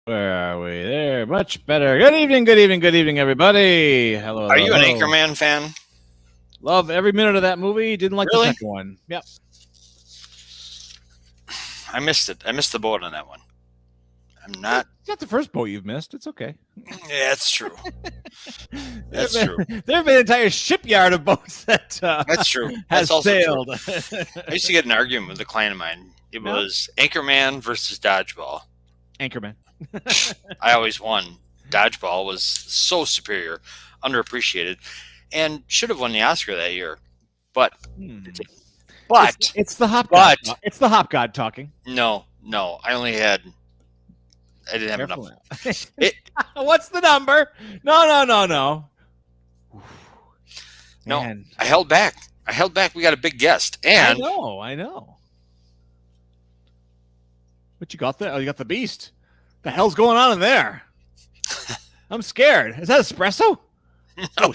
Where are we? There, much better. Good evening, everybody. Hello. Are you an hello. Anchorman fan? Love every minute of that movie. Didn't like Really? the second one. Yep. I missed it. I missed the boat on that one. I'm not. It's not the first boat you've missed. It's okay. Yeah, that's true. That's true. There have been an entire shipyard of boats that That's true. has That's also sailed. true. I used to get an argument with a client of mine. It was Anchorman versus Dodgeball. Anchorman. I always won. Dodgeball was so superior, underappreciated, and should have won the Oscar that year. But It's the hop god. but It's the hop god talking. no, I didn't have Careful enough. now. What's the number? No. No, Man. I held back. We got a big guest, and I know. What you got there? Oh, you got the beast. The hell's going on in there? I'm scared. Is that espresso? No. Oh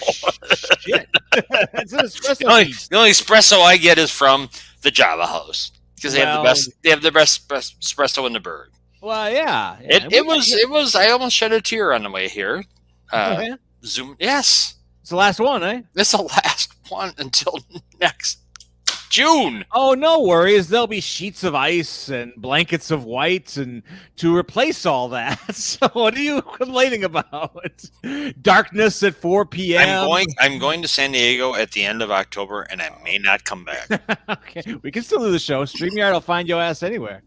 shit! It's an espresso. The only espresso I get is from the Java House because they have the best. They have the best espresso in the burg. Well, yeah. It was. I almost shed a tear on the way here. Okay. Zoom. Yes, It's the last one, eh? this is the last one until next June. Oh, no worries. There'll be sheets of ice and blankets of white and to replace all that. So what are you complaining about? Darkness at 4 p.m. I'm going to San Diego at the end of October, and I may not come back. Okay, we can still do the show. StreamYard will find your ass anywhere.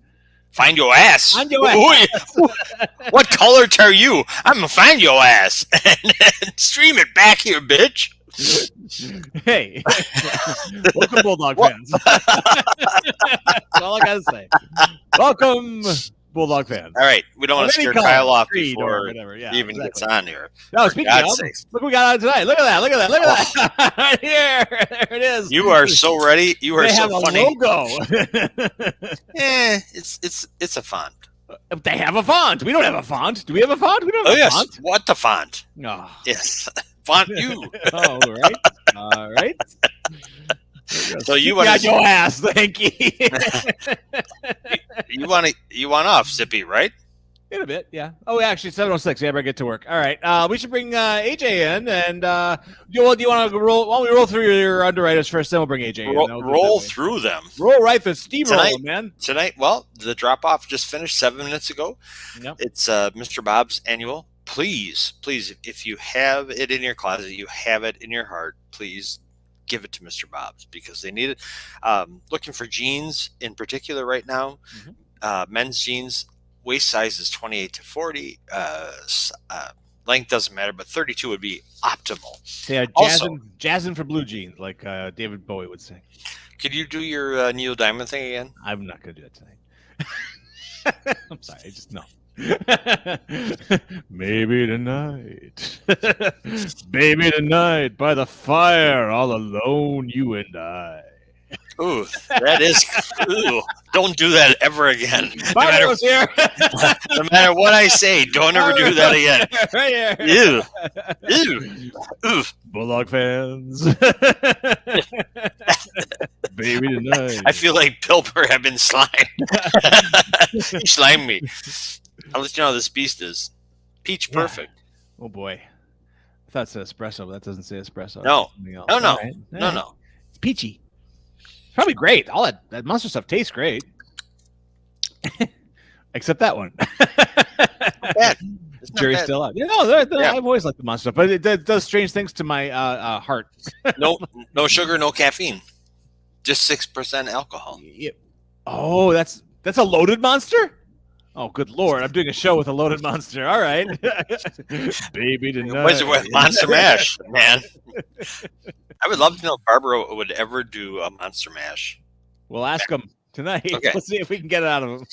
Find your ass. Find your ass. What color are you? I'm gonna find your ass and stream it back here, bitch. Hey, welcome, Bulldog fans. That's all I gotta say. Welcome, Bulldog fans. All right, we don't want to scare Kyle off before whatever. Yeah, he even gets on here. No, speaking of, look what we got on tonight. Look at that! Right here, there it is. You are so ready. You are so funny. They have a logo. It's a font. They have a font. We don't have a font. Do we have a font? We don't have a font. What the font? Oh. Yes, font you. Oh, right. All right. So you want got your ass, thank you. You want off, Zippy, right? In a bit, yeah. Oh, actually, 7:06. Yeah, better get to work. All right. We should bring AJ in, and do you want to roll? Why don't we roll through your underwriters first, then we'll bring AJ in. Roll through them. Roll right the steamroller, man. Tonight, well, the drop off just finished 7 minutes ago. Yep. It's Mr. Bob's annual. Please, if you have it in your closet, you have it in your heart, please give it to Mr. Bob's because they need it. Looking for jeans in particular right now. Mm-hmm. Men's jeans, waist size is 28 to 40. Length doesn't matter, but 32 would be optimal. Yeah, jazzing for blue jeans, like David Bowie would say. Could you do your Neil Diamond thing again? I'm not going to do that tonight. I'm sorry, I just no. Maybe tonight, baby tonight, by the fire, all alone, you and I. Ooh, that is. Ooh, don't do that ever again. Barbaro's here. No matter what I say, don't ever do that again. Right here. Ew. Bulldog fans. Baby tonight. I feel like Pilper have been slimed. He slimed me. I'll let you know how this beast is. Peach perfect. Yeah. Oh boy. I thought it said espresso, but that doesn't say espresso. No. It's peachy. Probably great. All that monster stuff tastes great. Except that one. Not bad. Jury's still up. I've always liked the monster stuff, but it does strange things to my heart. No sugar, no caffeine. Just 6% alcohol. Yep. Oh, that's a loaded monster? Oh, good Lord. I'm doing a show with a loaded monster. All right. Baby tonight. What's it with Monster Mash, man? I would love to know if Barbaro would ever do a Monster Mash. We'll ask him tonight. Okay. Let's see if we can get it out of him.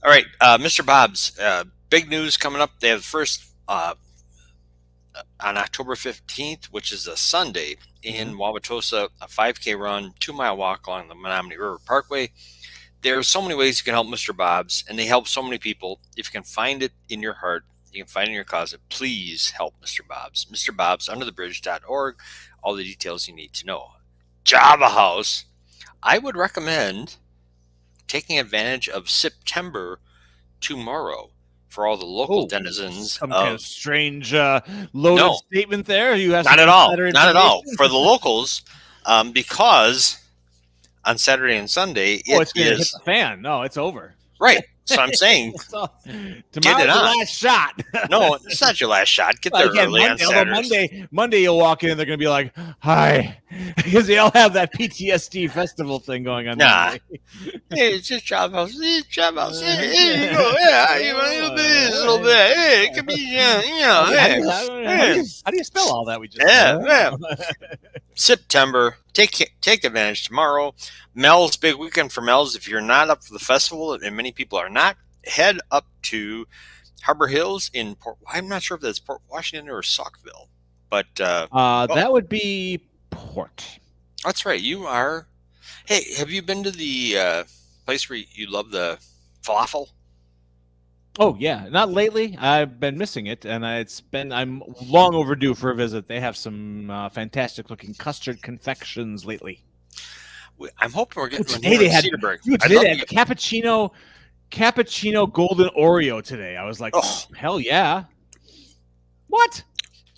All right. Mr. Bob's. Big news coming up. They have the first on October 15th, which is a Sunday, in Wauwatosa, a 5K run, 2-mile walk along the Menominee River Parkway. There are so many ways you can help Mr. Bob's, and they help so many people. If you can find it in your heart, you can find it in your closet, please help Mr. Bob's. Mr. Bob's, underthebridge.org, all the details you need to know. Java House, I would recommend taking advantage of September tomorrow. for all the local Oh, denizens some kind of of strange loaded No. statement there. You have not some at all, insider not at all information? for the locals, because on Saturday and Sunday Oh, it it's gonna hit is the fan. No, it's over. right. So I'm saying, So, get tomorrow's it the on. last shot. No, it's not your last shot. Get Well, there again, early on Monday, although Saturdays. Monday you'll walk in and they're going to be like, hi, because they all have that PTSD festival thing going on. Nah. Monday. Hey, it's just job house. It's job house. Hey, you go. Yeah, you want a little bit, this, a little bit. Hey, it could be, How do you spell all that we just Yeah. September. Take advantage tomorrow. Mel's big weekend for Mel's. If you're not up for the festival, and many people are not, head up to Harbor Hills in Port. I'm not sure if that's Port Washington or Saukville, but that would be Port. that's right. You are. Hey, have you been to the place where you love the falafel? Oh yeah, not lately. I've been missing it, and I'm long overdue for a visit. They have some fantastic looking custard confections lately. I'm hoping we're getting Today they had Cedarburg. today they had cappuccino golden Oreo today. I was like, Oh. hell yeah! What?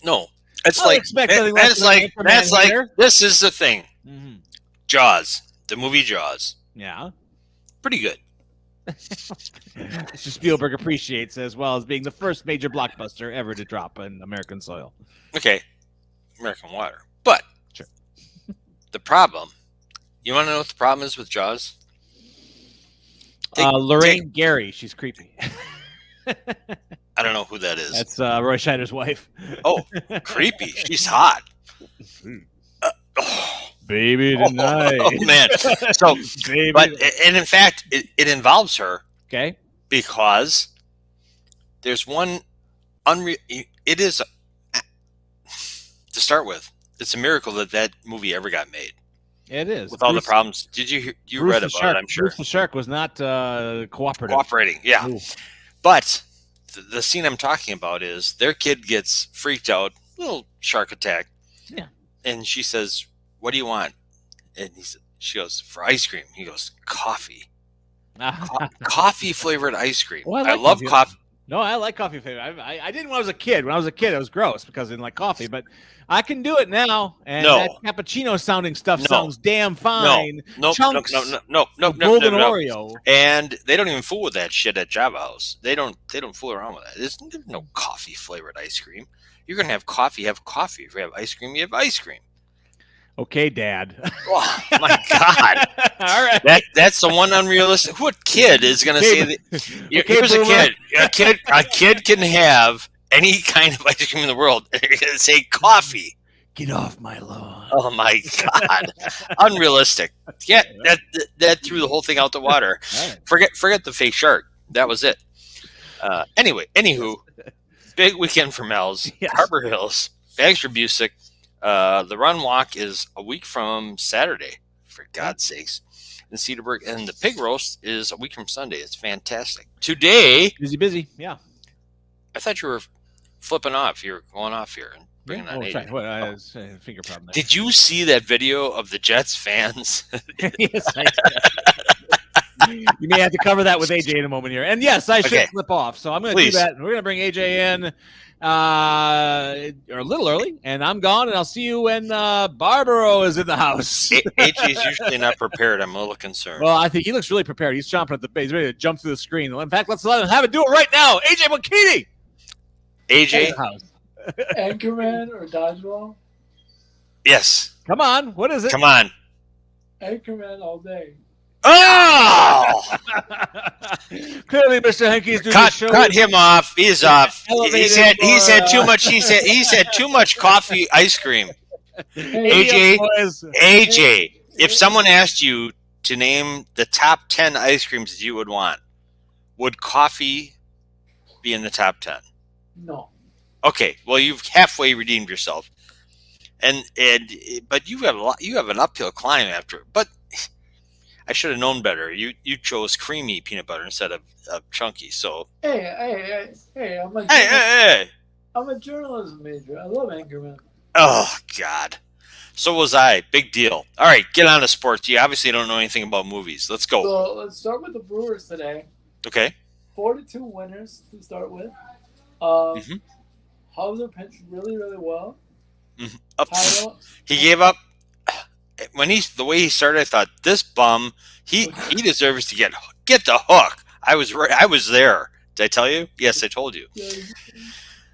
No, it's I would like expect nothing less that's than like Anchorman that's like here. this is the thing. Mm-hmm. Jaws, the movie Jaws, Yeah. pretty good. Mr. Spielberg appreciates as well as being the first major blockbuster ever to drop in American soil. Okay, American water, but Sure. the problem. You want to know what the problem is with Jaws? Lorraine Gary, she's creepy. I don't know who that is. That's Roy Scheider's wife. Oh, creepy. She's hot. Baby tonight. Oh, man. So, Baby. but and in fact, it involves her Okay. because there's one unreal. It is to start with. It's a miracle that movie ever got made. It is. With all the problems. Did you Bruce read the about Shark, it? I'm sure. Bruce the Shark was not Cooperating. Yeah. Ooh. But the scene I'm talking about is their kid gets freaked out, little shark attack. Yeah. And she says, "What do you want?" And she goes, "For ice cream." He goes, "Coffee." Coffee flavored ice cream. Oh, I love coffee. No, I like coffee flavor. I didn't when I was a kid. When I was a kid, it was gross because I didn't like coffee. But I can do it now. And No. that cappuccino sounding stuff No. sounds damn fine. No, Chunks no. golden Oreo. And they don't even fool with that shit at Java House. They don't fool around with that. There's no coffee flavored ice cream. You're gonna have coffee. Have coffee. If you have ice cream, you have ice cream. Okay, Dad. Oh my God. All right. That's the one unrealistic. What kid is going to say that? Okay, Here's boomer. a kid can have any kind of ice cream in the world. They're going to say coffee. Get off my lawn. Oh my God. Unrealistic. Yeah, that threw the whole thing out the water. All right. Forget the fake shark. That was it. Anywho, big weekend for Mel's. Yes. Harbor Hills. Bags for Busick. The run walk is a week from Saturday, for God's sakes. In Cedarburg, and the pig roast is a week from Sunday. It's fantastic. Today, Busy. Yeah. I thought you were flipping off. You're going off here and bringing on Oh, AJ. sorry. What, finger problem there. Did you see that video of the Jets fans? Yes, I did. You may have to cover that with AJ in a moment here. And yes, I should Okay. flip off. So I'm going to do Please. that. We're going to bring AJ in a little early, and I'm gone, and I'll see you when Barbaro is in the house. AJ's usually not prepared. I'm a little concerned. Well, I think he looks really prepared. He's chomping at the bit. He's ready to jump through the screen. In fact, let's let him have it. Do it right now. AJ McKinney. AJ, Anchorman or Dodgeball? yes. Come on. What is it? Come on. Anchorman all day. Oh! Clearly, Mr. Henke is doing the show. Cut him off. He's off. Elevated He's had for, too much. He's had too much coffee ice cream. Hey, AJ, AJ, if someone asked you to name the top 10 ice creams that you would want, would coffee be in the top 10? No. Okay, well you've halfway redeemed yourself, but you have an uphill climb after. But I should have known better. You chose creamy peanut butter instead of chunky. So Hey, hey. I'm a journalism major. I love Anchorman. Oh God. So was I. Big deal. All right, get on to sports. You obviously don't know anything about movies. Let's go. So let's start with the Brewers today. Okay. 4-2 winners to start with. Um, Mhm. Hauser pitched really, really well. Up. Tyrone, He gave up when the way he started. I thought this bum. He deserves to get the hook. I was right. I was there. Did I tell you? Yes, I told you.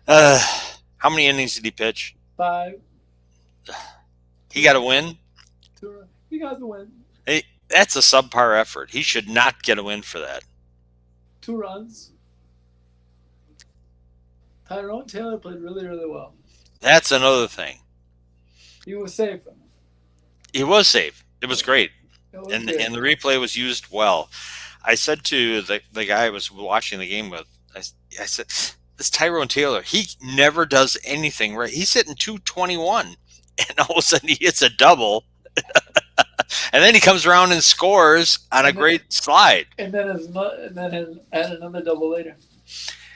Uh, how many innings did he pitch? 5. He got a win. He got the win. Hey, that's a subpar effort. He should not get a win for that. 2 runs. Tyrone Taylor played really, really well. That's another thing. He was safe. He was safe. It was great. It was And good. the replay was used well. I said to the guy I was watching the game with, I said, this Tyrone Taylor, he never does anything right. He's hitting 221, and all of a sudden he hits a double, and then he comes around and scores on a great slide. And then had another double later.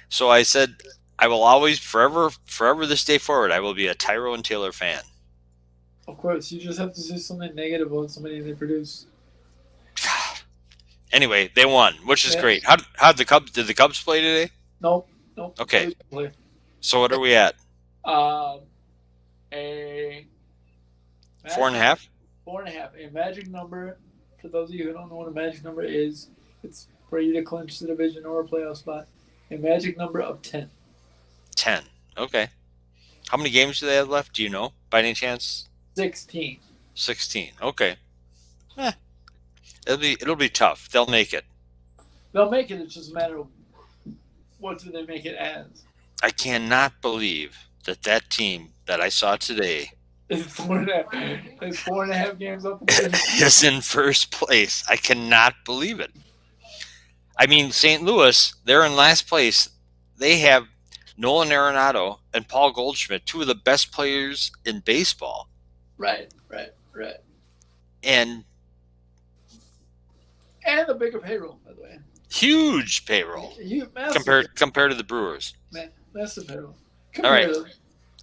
So I said, I will always, forever this day forward, I will be a Tyrone Taylor fan. Of course, you just have to say something negative about somebody they produce. Anyway, they won, which is great. How did the Cubs play today? Nope. Okay. So what are we at? A 4.5? 4.5. A magic number, for those of you who don't know what a magic number is, it's for you to clinch the division or a playoff spot. A magic number of 10. 10. Okay. How many games do they have left? Do you know, by any chance? 16. 16. Okay. It'll be tough. They'll make it. They'll make it. It's just a matter of what do they make it as. I cannot believe that team that I saw today It's 4.5. It's 4.5 games up. is in first place. I cannot believe it. I mean, St. Louis, they're in last place. They have Nolan Arenado and Paul Goldschmidt, 2 of the best players in baseball. Right. And And a bigger payroll, by the way. huge payroll Massive, compared to the Brewers. massive payroll. All right.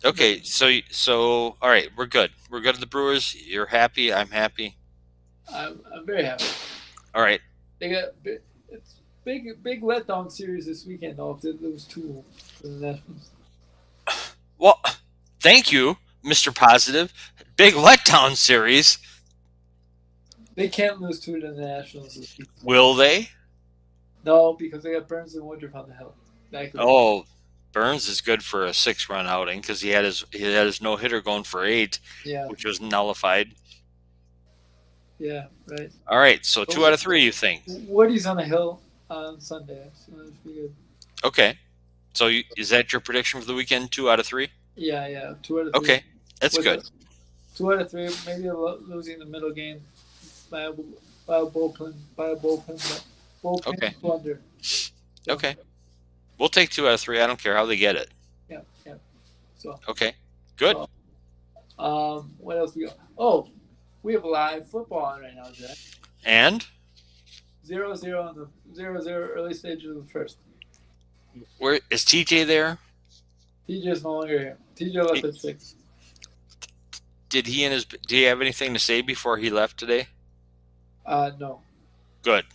Okay, so all right, we're good. We're good at the Brewers. You're happy. I'm happy. I'm very happy. All right. They got it's big letdown series this weekend. Though if they lose 2 for the Nationals. Well, thank you, Mr. Positive. Big letdown series. They can't lose 2 to the Nationals this weekend. Will they? No, because they got Burns and Woodruff on the hill. Oh, Burns is good for a 6-run outing because he had his no hitter going for 8, Yeah. which was nullified. Yeah. Right. All right, so 2 out of 3, you think? Woody's on the hill on Sunday, so that should be good. Okay, so is that your prediction for the weekend? 2 out of 3? Yeah. 2 out of 3. Okay, that's good. 2 out of 3. Maybe losing the middle game by a bullpen. But bullpen Okay. blunder. Okay, we'll take 2 out of 3. I don't care how they get it. Yeah. So. Okay, good. What else we got? Oh, we have live football on right now, Jack. And 0-0 in the 0-0 early stages of the first. where is TJ there? TJ's no longer here. TJ left at 6. Did he have anything to say before he left today? No. Good.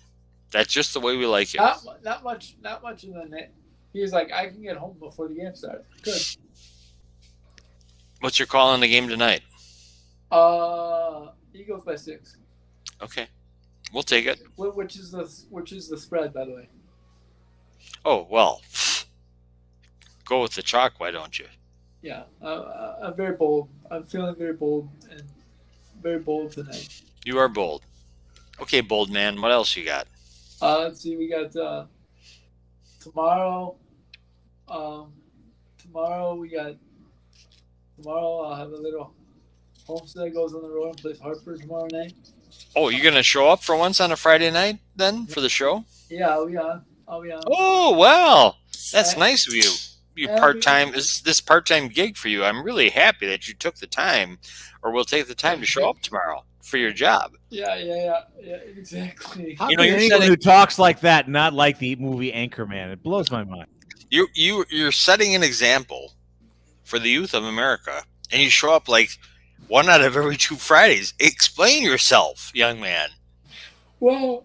That's just the way we like it. Not much in the net. He was like, I can get home before the game starts. Good. What's your call on the game tonight? Eagles by 6. Okay, we'll take it. Which is the spread, by the way. Oh well, go with the chalk. Why don't you? Yeah, I'm very bold. I'm feeling very bold and very bold tonight. You are bold. Okay, bold man. What else you got? Let's see. We got tomorrow. Tomorrow I'll have a little homestead goes on the road and plays Hartford tomorrow night. Oh, you're gonna show up for once on a Friday night then for the show? Yeah, I'll be on. Oh well, that's nice of you. You Yeah, part-time is this part-time gig for you? I'm really happy that you took the time, or will take the time to show up tomorrow for your job. Yeah, exactly. How You know, can you're anyone setting- who talks like that not like the movie Anchorman? It blows my mind. You're setting an example for the youth of America, and you show up like 1 out of every 2 Fridays. Explain yourself, young man. Well,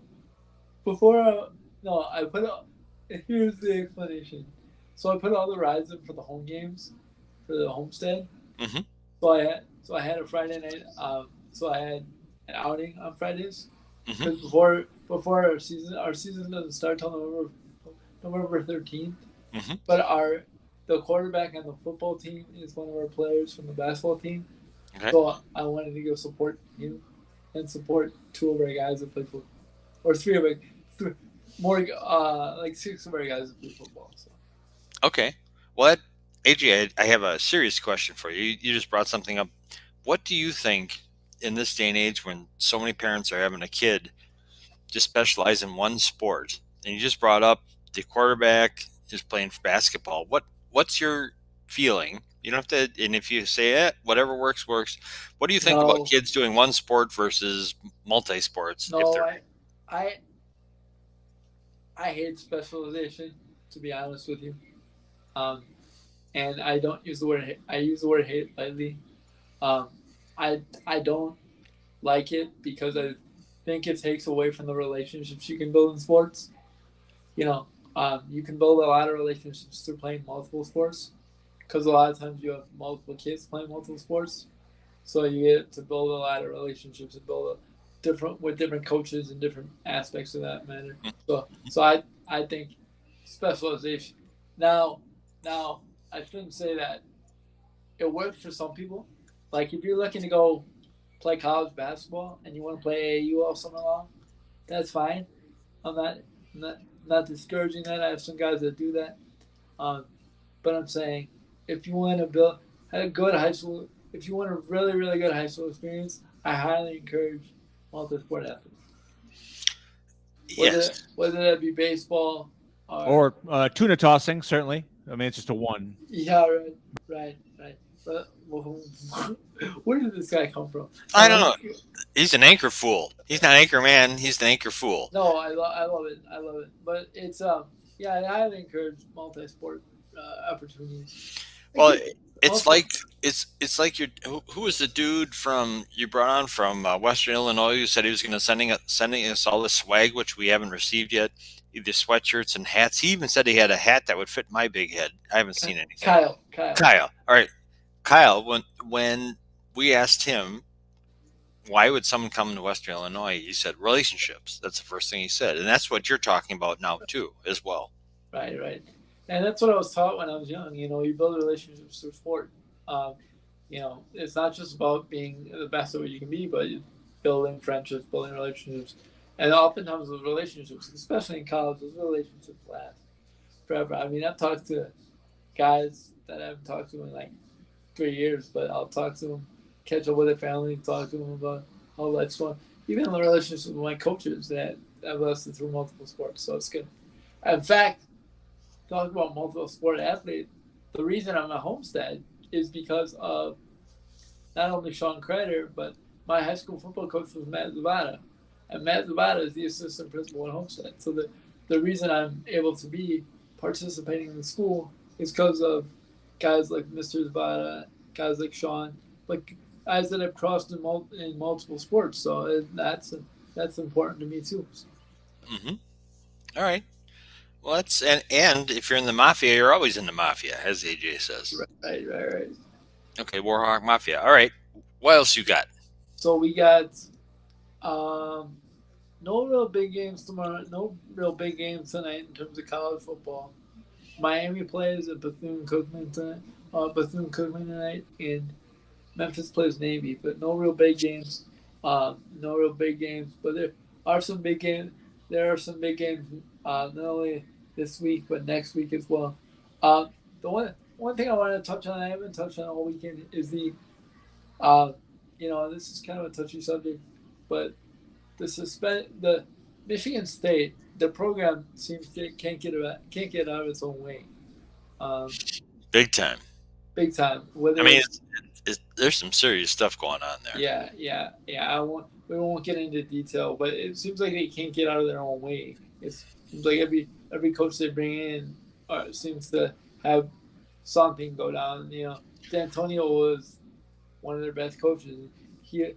before I put Here's the explanation. So I put all the rides in for the home games, for the homestead. Mm-hmm. So I had a Friday night. So I had an outing on Fridays Mm-hmm. because before our season doesn't start till November 13th. Mm-hmm. But the quarterback on the football team is one of our players from the basketball team. Okay. So I wanted to go support him and support two of our guys that play football, or three of our more like six of our guys that play football. So. Okay. Well, AJ, I have a serious question for you. You just brought something up. What do you think in this day and age when so many parents are having a kid just specialize in one sport? And you just brought up the quarterback is playing for basketball. What's your feeling? You don't have to, and if you say whatever works, works. What do you think about No, kids doing one sport versus multi sports? If no, they're I I hate specialization, to be honest with you. Um, and I don't use the word hate. I use the word hate lightly. Um, I don't like it because I think it takes away from the relationships you can build in sports. You know, you can build a lot of relationships through playing multiple sports because a lot of times you have multiple kids playing multiple sports, so you get to build a lot of relationships and build a different coaches and different aspects of that matter. So I think specialization. Now I shouldn't say that it works for some people. Like if you're looking to go play college basketball and you want to play AAU all summer long, that's fine. I'm not not discouraging that. I have some guys that do that. Um, but I'm saying if you want to build a good high school, if you want a really really good high school experience, I highly encourage multi-sport athletes. yes, Whether that be baseball Or tuna tossing, certainly. I mean, it's just a one. yeah, right. But where did this guy come from? I don't know. He's an anchor fool. He's not anchor man. He's the anchor fool. No, I love it. I love it. But it's yeah, I highly encourage multi-sport opportunities. Well, it's Also- like it's like who was the dude from you brought on from Western Illinois who said he was going to sending us all this swag which we haven't received yet, either sweatshirts and hats. He even said he had a hat that would fit my big head. I haven't seen anything. Kyle. Kyle. All right, Kyle. When we asked him why would someone come to Western Illinois, he said relationships. That's the first thing he said, and that's what you're talking about now too, as well. Right. And that's what I was taught when I was young. You know, you build relationships through sport. Um, you know, it's not just about being the best of what you can be, but building friendships, building relationships. And oftentimes those relationships, especially in college, those relationships last forever. I mean, I've talked to guys that I haven't talked to in like 3 years, but I'll talk to them, catch up with their family, talk to them about how life's going. Even the relationships with my coaches that I've lasted through multiple sports, so it's good. In fact, talking about multiple sport athlete, the reason I'm at Homestead is because of not only Sean Kreider, but my high school football coach was Matt Zavada. And Matt Zavada is the assistant principal at Homestead. So the reason I'm able to be participating in the school is because of guys like Mr. Zavada, guys like Sean, like guys that have crossed in multiple sports. So that's important to me too. Mm-hmm. All right. Well, that's and if you're in the mafia, you're always in the mafia, as AJ says. Right. Okay, Warhawk Mafia. All right. What else you got? So we got no real big games tomorrow. No real big games tonight in terms of college football. Miami plays at Bethune-Cookman tonight, and Memphis plays Navy. But no real big games. But there are some big games. There are some big games not only this week but next week as well. The one thing I wanted to touch on, I haven't touched on all weekend, is the this is kind of a touchy subject, but the Michigan State, the program seems can't get out of its own way. Big time. Big time. I mean, there's some serious stuff going on there. Yeah. We won't get into detail, but it seems like they can't get out of their own way. It seems like every coach they bring in seems to have something go down. You know, D'Antonio was one of their best coaches. They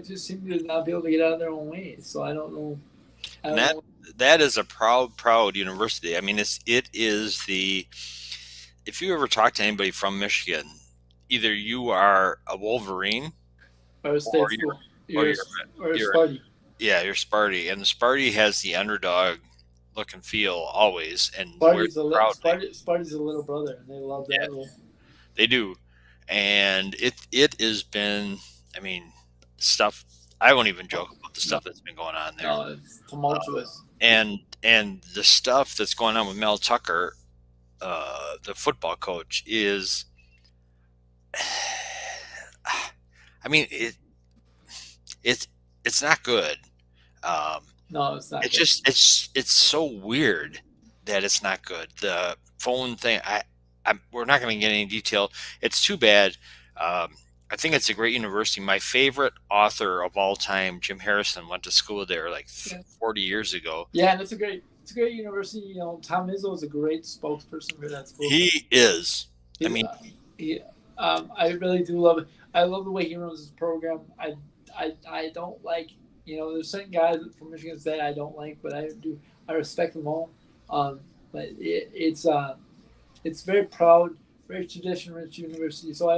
just seem to not be able to get out of their own way. So I don't know. that is a proud university. I mean, it is the. If you ever talk to anybody from Michigan, either you are a Wolverine Or state or school. or Or you're Sparty. you're Sparty, and the Sparty has the underdog look and feel always, and wears Sparty's a it little proudly. Sparty's a little brother, and they love that Yeah. role. They do, and it has been. I mean, stuff. I won't even joke about the stuff that's been going on there, No, it's tumultuous. and the stuff that's going on with Mel Tucker, the football coach, is. I mean, it's not good. No, it's not. It's good. just it's so weird that it's not good. The phone thing, we're not going to get any detail. It's too bad. I think it's a great university. My favorite author of all time, Jim Harrison, went to school there like 40 years ago. Yeah, and it's a great university. You know, Tom Izzo is a great spokesperson for that school. He is. I mean, I really do love it. I love the way he runs his program. I don't like, you know, there's certain guys from Michigan State I don't like, but I respect them all. But it's very proud, very tradition-rich university. So I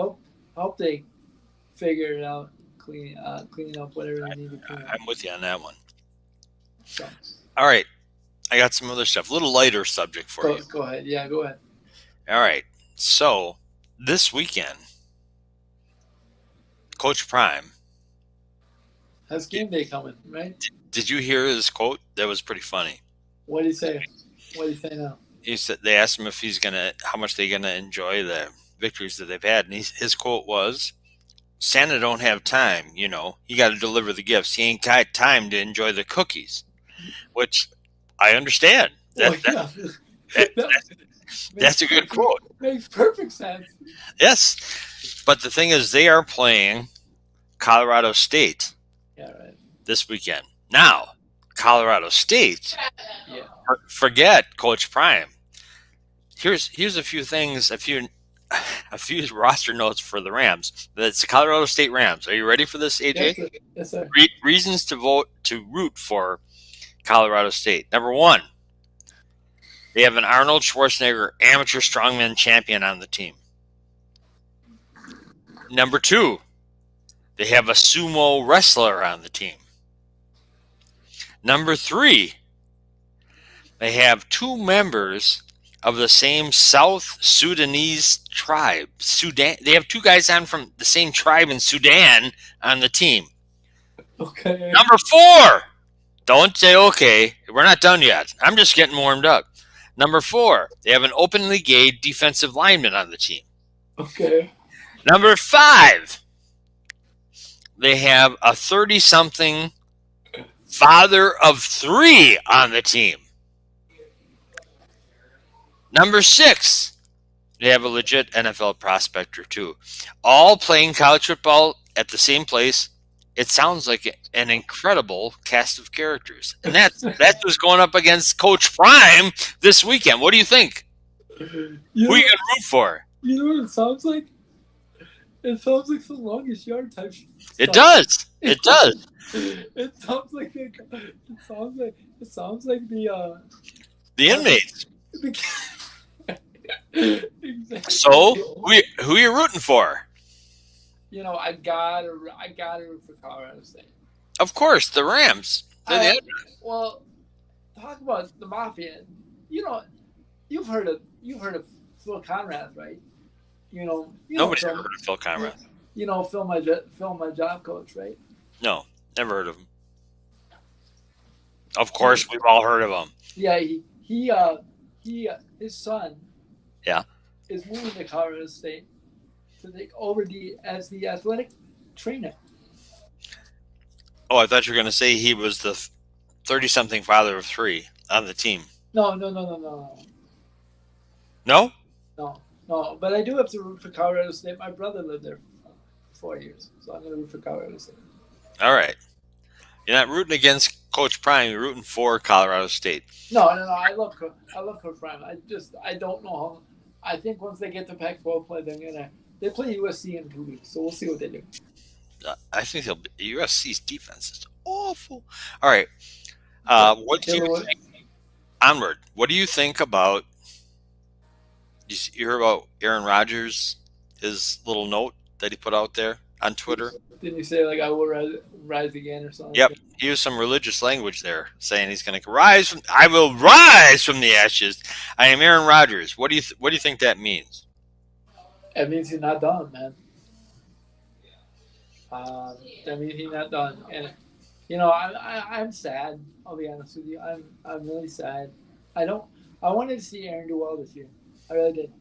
hope they figure it out, cleaning up whatever they need to clean up. I'm with you on that one. So, All right, I got some other stuff, a little lighter subject for you. Go ahead. Yeah, go ahead. All right, so this weekend, Coach Prime. That's game day coming, right? Did you hear his quote? That was pretty funny. What did he say? What did he say now? He said they asked him if how much they're gonna enjoy the victories that they've had, and his quote was, "Santa don't have time. You know, he got to deliver the gifts. He ain't got time to enjoy the cookies," which I understand. That's a good quote. Makes perfect sense. Yes, but the thing is, they are playing Colorado State. Yeah, right. This weekend. Now, Colorado State. Yeah. Forget Coach Prime. Here's a few things, a few roster notes for the Rams. That's the Colorado State Rams. Are you ready for this, AJ? Yes, sir. Reasons to root for Colorado State. Number one, they have an Arnold Schwarzenegger amateur strongman champion on the team. Number two, they have a sumo wrestler on the team. Number three, they have two members of the same South Sudanese tribe. They have two guys on from the same tribe in Sudan on the team. Okay. Number four, don't say okay. We're not done yet. I'm just getting warmed up. Number four, they have an openly gay defensive lineman on the team. Okay. Number five, they have a 30-something father of three on the team. Number six, they have a legit NFL prospect or two. All playing college football at the same place. It sounds like an incredible cast of characters. And that's who's going up against Coach Prime this weekend. What do you think? Who are you going to root for? You know what it sounds like? It sounds like some Longest Yard type stuff. It does. It does. It sounds like the inmates. Exactly. So who are you rooting for? You know, I gotta root for Colorado State. Of course, the Rams. Well, talk about the mafia. You know, you've heard of Phil Conrad, right? Nobody's ever heard of Phil Conrad. You know, Phil, my job coach, right? No, never heard of him. Of course, we've all heard of him. Yeah, his son. Yeah. Is moving to Colorado State to take over as the athletic trainer. Oh, I thought you were going to say he was the 30-something father of three on the team. No. No? No, but I do have to root for Colorado State. My brother lived there for 4 years, so I'm going to root for Colorado State. All right. You're not rooting against Coach Prime. You're rooting for Colorado State. No. I love Coach Prime. I don't know how. I think once they get to Pac-12 play, they play USC in 2 weeks, so we'll see what they do. I think USC's defense is awful. All right. What do you think? onward. What do you think about? You hear about Aaron Rodgers? His little note that he put out there on Twitter. Didn't you say like I will rise again or something? Yep, Like he used some religious language there, saying he's going to rise from. I will rise from the ashes. I am Aaron Rodgers. What do you think that means? that means he's not done, man. That means he's not done, and I'm sad. I'll be honest with you. I'm really sad. I wanted to see Aaron do well this year. I really did,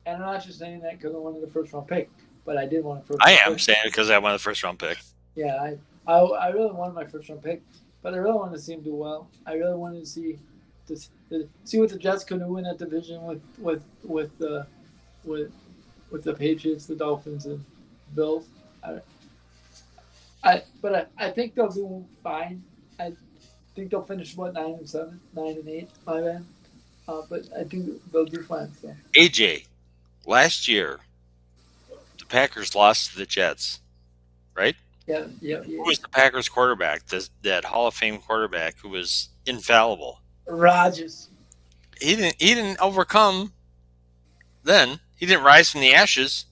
and I'm not just saying that because I wanted the first round pick, but I did want a first. I round am pick. saying it because I won the first round pick. Yeah, I really wanted my first round pick, but I really wanted to see him do well. I really wanted to see what the Jets could do in that division with the Patriots, the Dolphins, and Bills. I think they'll do fine. I think they'll finish 9-7, 9-8. My bad. But I think they'll do fine. So. AJ, last year, the Packers lost to the Jets, right? Yeah. Who was the Packers quarterback? That Hall of Fame quarterback who was infallible. Rodgers. He didn't overcome. Then he didn't rise from the ashes.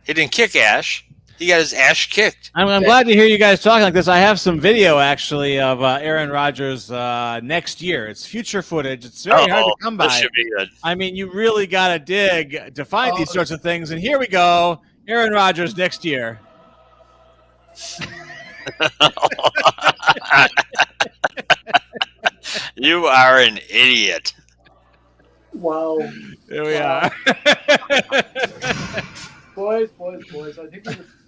He didn't kick ash. He got his ash kicked. I'm glad to hear you guys talking like this. I have some video actually of Aaron Rodgers next year. It's future footage. It's very hard to come by. This should be good. I mean, you really got to dig to find these sorts of things. And here we go, Aaron Rodgers next year. You are an idiot. Wow. Here we are. Boys.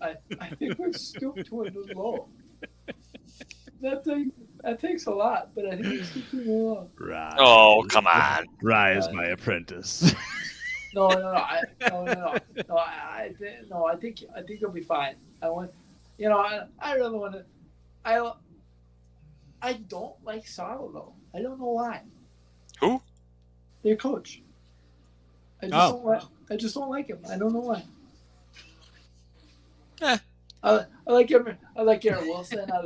I think we're stooped to a new low. That takes a lot, but I think we're stooped to a new low. Rise. Oh, come on. Rise, my apprentice. No. I think you'll be fine. I really want to. I don't like Sala though. I don't know why. Who? Their coach. I just don't like him. I don't know why. I like him. I like Garrett Wilson. Well,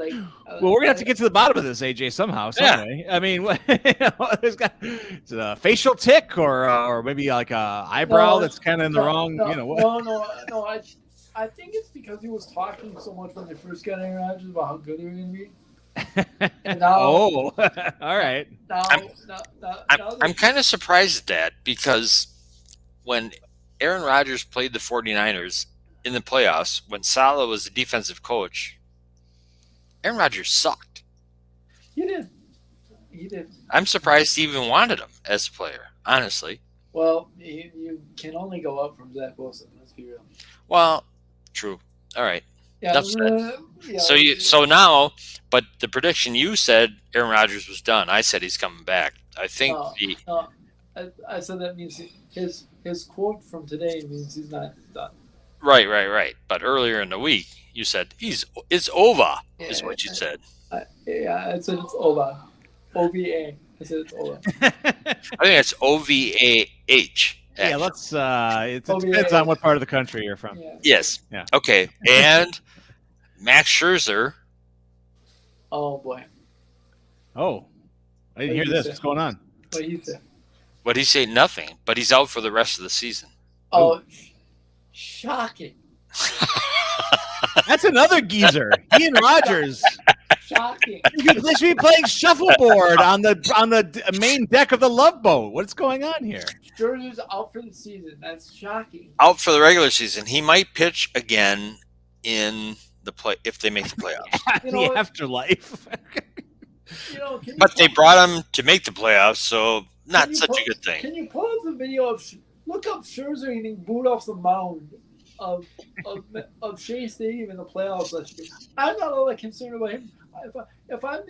we're gonna have to get to the bottom of this, AJ, somehow, some way. I mean, it's a facial tick, or maybe like a eyebrow that's kind of in the wrong. No. I think it's because he was talking so much when they first got Aaron Rodgers about how good they were going to be. And now, all right. I'm kind of surprised at that because when Aaron Rodgers played the 49ers in the playoffs, when Saleh was the defensive coach, Aaron Rodgers sucked. He did. I'm surprised he even wanted him as a player, honestly. Well, you can only go up from Zach Wilson. Let's be real. Well, true. All right. Yeah. So now, but the prediction you said Aaron Rodgers was done. I said he's coming back. I think I said that means his quote from today means he's not done. Right. But earlier in the week, you said it's over. Is what you said. I said it's over. OVA. I said it's over. I think it's OVAH. Yeah, let's. It depends on what part of the country you're from. Yeah. Yes. Yeah. Okay. And Max Scherzer. Oh boy. Oh, I didn't hear this. What's going on? What do you say? What he say? Nothing. But he's out for the rest of the season. Oh, shocking! That's another geezer. Ian Rodgers. Shocking! They should be playing shuffleboard on the main deck of the Love Boat. What's going on here? Scherzer's out for the season. That's shocking. Out for the regular season. He might pitch again in the play if they make the playoffs. The afterlife. But they brought him to make the playoffs, so not such a good thing. Can you pull up the video of look up Scherzer getting booed off the mound of Shea Stadium in the playoffs last year? I'm not all that concerned about him. If I'm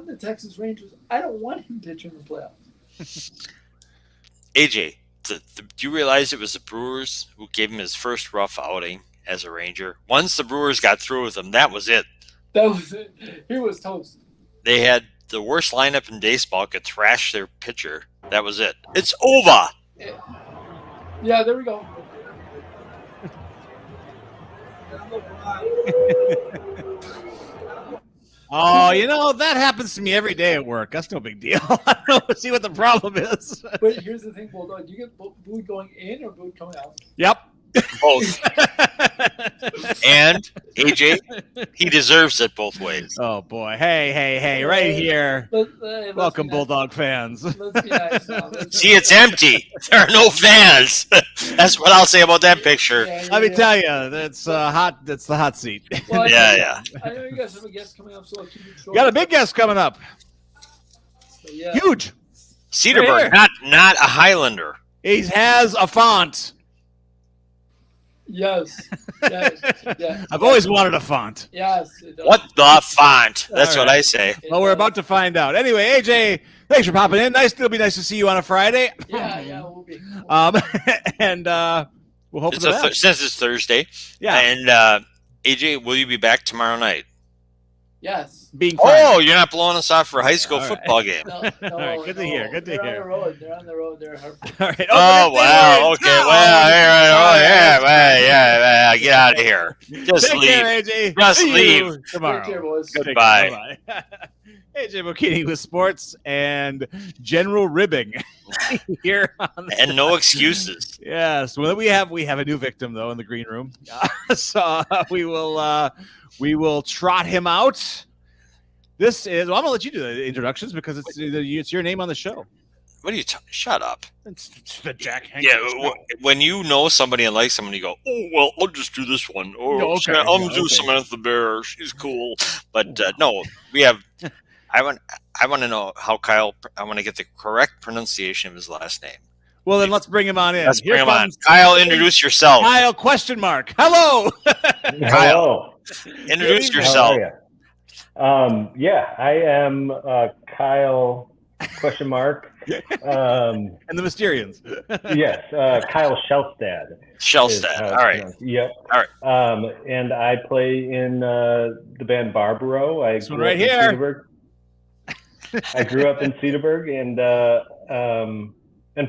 the Texas Rangers, I don't want him pitching in the playoffs. AJ, do you realize it was the Brewers who gave him his first rough outing as a Ranger? Once the Brewers got through with him, that was it. That was it. He was toast. They had the worst lineup in baseball, could thrash their pitcher. That was it. It's over. Yeah, there we go. Oh, that happens to me every day at work. That's no big deal. I don't see what the problem is. But here's the thing, Bulldog. Do you get booed going in or booed coming out? Yep. Both. And AJ, he deserves it both ways. Oh boy! Hey! Right here. Let's Welcome, be nice. Bulldog fans. Let's be nice now. See, it's empty. There are no fans. That's what I'll say about that picture. Let me tell you, that's hot. That's the hot seat. Well, Yeah. I know you guys have a guest coming up, so I'll keep it short. Got a big guest coming up. So, yeah. Huge. Cedarburg, not a Highlander. He has a font. Yes. I've always wanted a font. Yes. It does. What the font? That's All what right. I say. Well, we're about to find out. Anyway, AJ, thanks for popping in. It'll be nice to see you on a Friday. Yeah, we'll be. And we'll hope for It's the best. since it's Thursday. Yeah. And AJ, will you be back tomorrow night? Yes. Being fine. Oh, you're not blowing us off for a high school All right. football game. No, All right, good to hear. Good to they're hear. They're on the road. They're Hartford. All right. Oh, wow. Okay. Well, yeah. yeah. Get out of here. Just Take leave. care, AJ. Just See leave. you tomorrow. Take care, boys. Take care. Goodbye. Bye-bye. AJ Bocchini with sports and general ribbing here on the And no excuses. Yes, well, we have a new victim though in the green room, so we will trot him out. This is. Well, I'm gonna let you do the introductions because it's your name on the show. What are you? Shut up. It's the Jack Henke Yeah, show. when you know somebody and like someone, you go, "Oh well, I'll just do this one." Or Okay, I'll yeah, do okay. Samantha Bear. She's cool. But no, we have. I want to know how Kyle. I want to get the correct pronunciation of his last name. Well, then let's bring him on in. Let's Here bring him on. comes Kyle, introduce yourself. Kyle ? Hello. Kyle. Hello. Introduce How yourself. Yeah, I am Kyle ? And the Mysterians. Yes, Kyle Shelstad. is Shelstad. how All it's right. pronounced. Yep. All right. And I play in the band Barbaro. I This one grew right up in here. Cedarburg. I grew up in Cedarburg and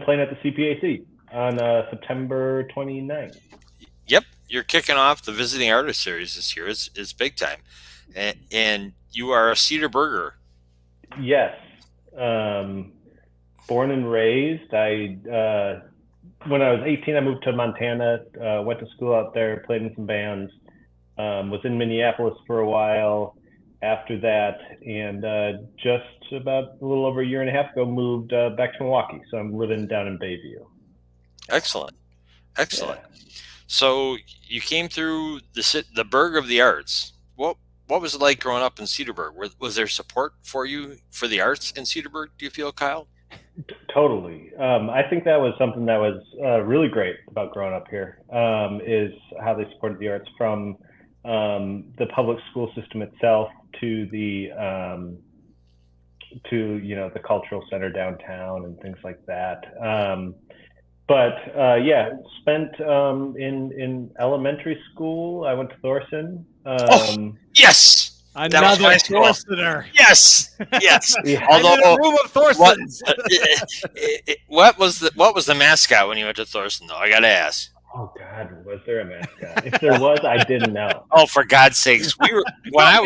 playing at the CPAC on September 29th. Yep, you're kicking off the Visiting Artist Series this year. It's big time, and you are a Cedarburger. Yes. Born and raised. When I was 18, I moved to Montana, went to school out there, played in some bands, was in Minneapolis for a while after that, and just about a little over a year and a half ago, moved back to Milwaukee. So I'm living down in Bayview. Excellent. Yeah. So you came through the Burg of the Arts. What was it like growing up in Cedarburg? Was there support for you for the arts in Cedarburg, do you feel, Kyle? Totally. I think that was something that was really great about growing up here, is how they supported the arts, from the public school system itself to the the cultural center downtown and things like that. Spent in elementary school. I went to Thorson. Yes. Another my school. Thorstener. Yes. Yeah. Although, I'm in a room of Thorsons. what was the mascot when you went to Thorson, though? I got to ask. Oh God, was there a mascot? If there was, I didn't know. Oh, for God's sakes! When I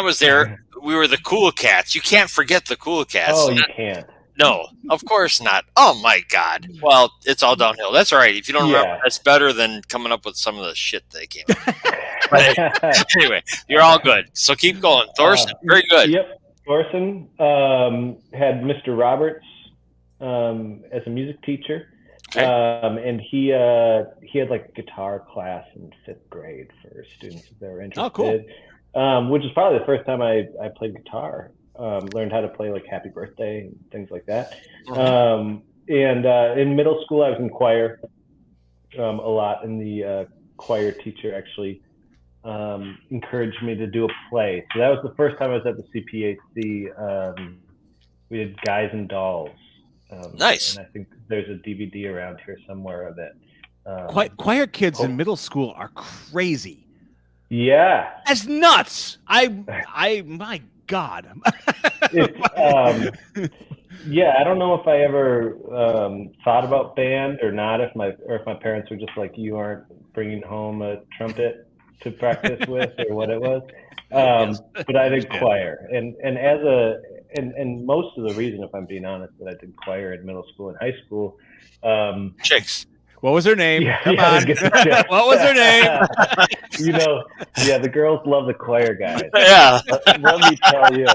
was there, we were the Cool Cats. You can't forget the Cool Cats. Oh, you can't. No, of course not. Oh my God! Well, it's all downhill. That's all right. If you don't remember, that's better than coming up with some of the shit they came up with. But anyway, you're all good. So keep going. Thorson, very good. Yep. Thorson had Mr. Roberts as a music teacher. Okay. And he had like a guitar class in 5th grade for students if they were interested. Oh, cool. Which is probably the first time I played guitar. Learned how to play like Happy Birthday and things like that. Mhm. And in middle school, I was in choir a lot, and the choir teacher actually encouraged me to do a play. So that was the first time I was at the CPAC. We did Guys and Dolls. Nice. And I think there's a DVD around here somewhere of it. Choir kids in middle school are crazy. Yeah. That's nuts. My God. Yeah, I don't know if I ever thought about band or not. If my parents were just like, "You aren't bringing home a trumpet," to practice with or what it was. Yes. But I did choir, and most of the reason, if I'm being honest, that I did choir in middle school and high school. Chicks. What was her name? Yeah, Come yeah, on. to get the chicks. What was her name? The girls love the choir guys. Yeah. Let me tell you.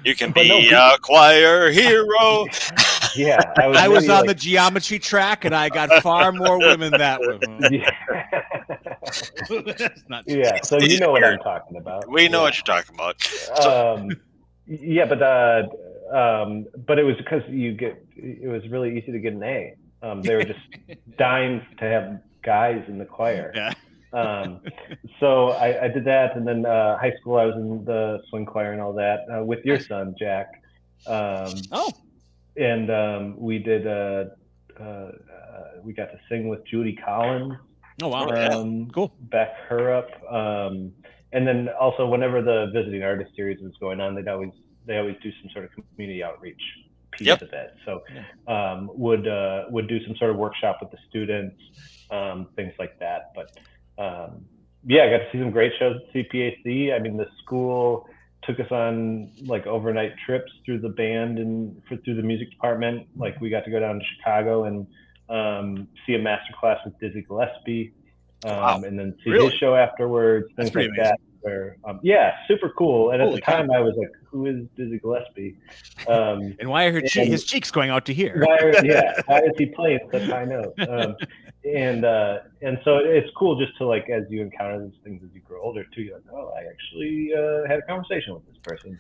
You can be a choir hero. Yeah, I was on the geometry track, and I got far more women that way. Yeah, so you know what I'm talking about. We know what you're talking about. But it was because it was really easy to get an A. They were just dying to have guys in the choir. Yeah. So I did that, and then high school I was in the swing choir and all that with your son Jack. And we did we got to sing with Judy Collins. Oh wow! Cool. Back her up. And then also whenever the visiting artist series was going on, they always do some sort of community outreach piece of it. So would do some sort of workshop with the students, things like that. But I got to see some great shows at CPAC. I mean, the school took us on like overnight trips through the band and through the music department. Like we got to go down to Chicago and see a master class with Dizzy Gillespie, and then see his show afterwards, things like that. Where, super cool. And at the time I was like, who is Dizzy Gillespie? And why are his cheeks going out to here? Why is he playing such high notes? And so it's cool just to like, as you encounter these things as you grow older too, you're like, oh, I actually had a conversation with this person,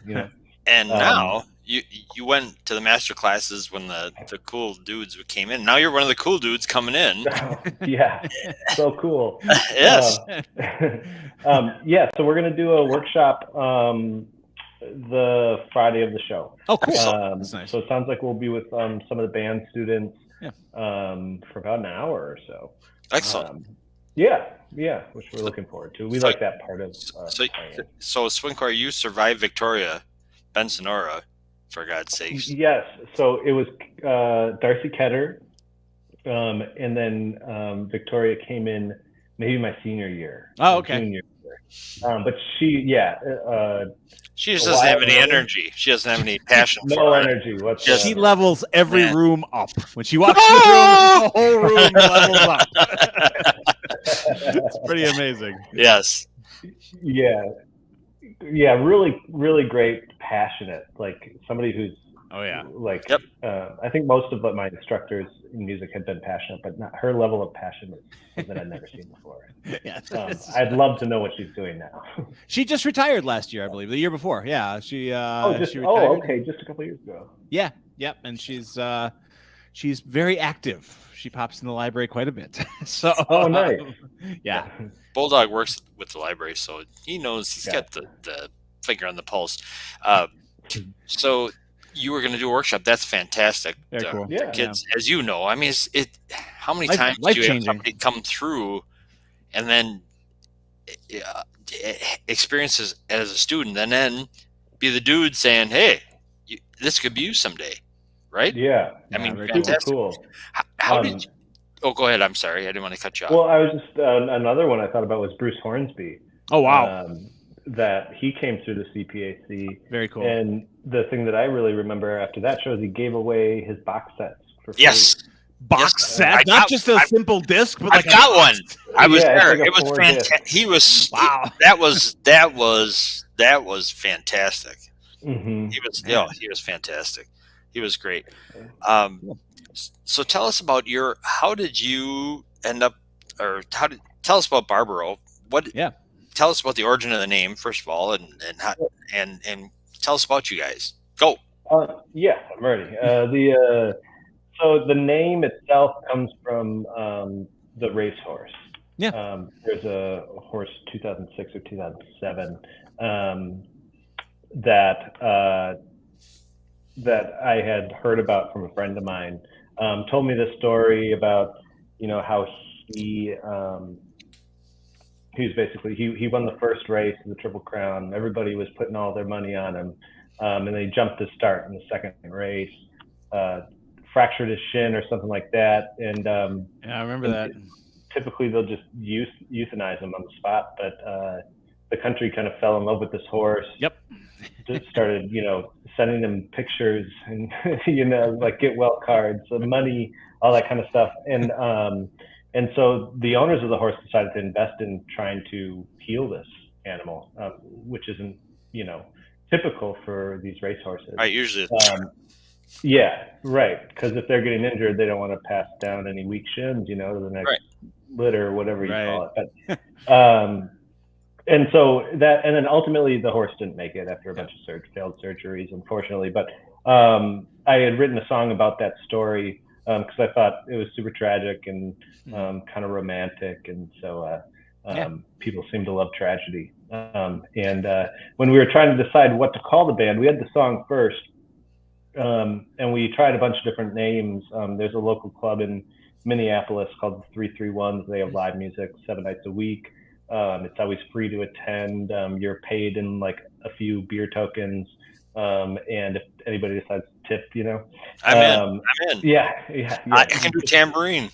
And now you went to the master classes when the cool dudes came in. Now you're one of the cool dudes coming in. Yeah, so cool. Yes. So we're gonna do a workshop the Friday of the show. Oh, cool. That's nice. So it sounds like we'll be with some of the band students for about an hour or so. Excellent. Which we're looking forward to. We like that part of. So swing choir, you survived Victoria Bensonora, for God's sakes. Yes. So it was Darcy Ketter, and then Victoria came in maybe my senior year. Oh, okay. Junior year. But she just doesn't have any energy. She doesn't have any passion for it. No energy whatsoever. She levels every room up. When she walks in the room, the whole room levels up. It's pretty amazing. Yes. Yeah, really, really great, passionate, like somebody who's like, I think most of my instructors in music had been passionate, but not her level of passion is something I've never seen before. I'd love to know what she's doing now. She just retired last year, I believe, the year before. Yeah, she retired. Oh, okay, just a couple years ago. Yeah, and she's very active. She pops in the library quite a bit. So, nice. Yeah. Bulldog works with the library, so he knows he's got the finger on the pulse. So you were going to do a workshop. That's fantastic. Very cool. The kids, as you know, I mean, how many times do you have somebody come through and then experiences as a student and then be the dude saying, hey, this could be you someday, right? Yeah. I mean, fantastic. Super cool. How did you... Oh, go ahead. I'm sorry. I didn't want to cut you off. Well, I was just another one I thought about was Bruce Hornsby. Oh, wow. That he came through the CPAC. Very cool. And the thing that I really remember after that show is he gave away his box sets for free. Yes. Box set? Not just a simple disc, but like I've got one. I was there. Like it was fantastic. He was that was fantastic. Mm-hmm. He was fantastic. He was great. So tell us about how did you end up, tell us about Barbaro. Tell us about the origin of the name, first of all, and tell us about you guys. Go. Yeah, I'm ready. So the name itself comes from the racehorse. Yeah. There's a horse 2006 or 2007 that I had heard about from a friend of mine. Told me this story about how he was basically he won the first race of the Triple Crown. Everybody was putting all their money on him, and then he jumped to start in the second race, fractured his shin or something like that, and I remember that. typically they'll just euthanize them on the spot, but the country kind of fell in love with this horse. Yep. Just started, sending them pictures and, like get well cards, money, all that kind of stuff. And so the owners of the horse decided to invest in trying to heal this animal, which isn't, typical for these race horses. Right, usually. Yeah, right. Because if they're getting injured, they don't want to pass down any weak shins, to the next litter or whatever you call it. But, and so and then ultimately the horse didn't make it after a bunch of failed surgeries, unfortunately. But I had written a song about that story because I thought it was super tragic and kind of romantic, and so people seem to love tragedy. And when we were trying to decide what to call the band, we had the song first, and we tried a bunch of different names. There's a local club in Minneapolis called the 331s. They have live music 7 nights a week. It's always free to attend. You're paid in like a few beer tokens. And if anybody decides to tip, I'm in. Yeah. I can do tambourine.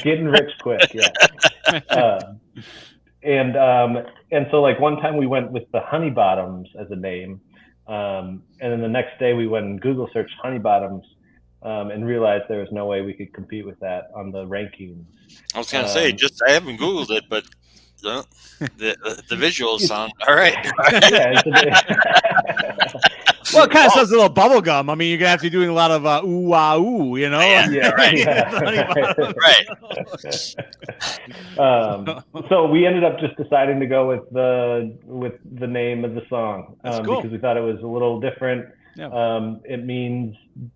Getting rich quick. Yeah. And so like one time we went with the Honey Bottoms as a name. And then the next day we went and Google searched Honey Bottoms, and realized there was no way we could compete with that on the rankings. I was going to say, I haven't Googled it, but the visuals sound all right. Well, it kind of sounds a little bubblegum. I mean, you're going to have to be doing a lot of ooh, ah, ooh, Right. So we ended up just deciding to go with the name of the song because we thought it was a little different. Yeah. It means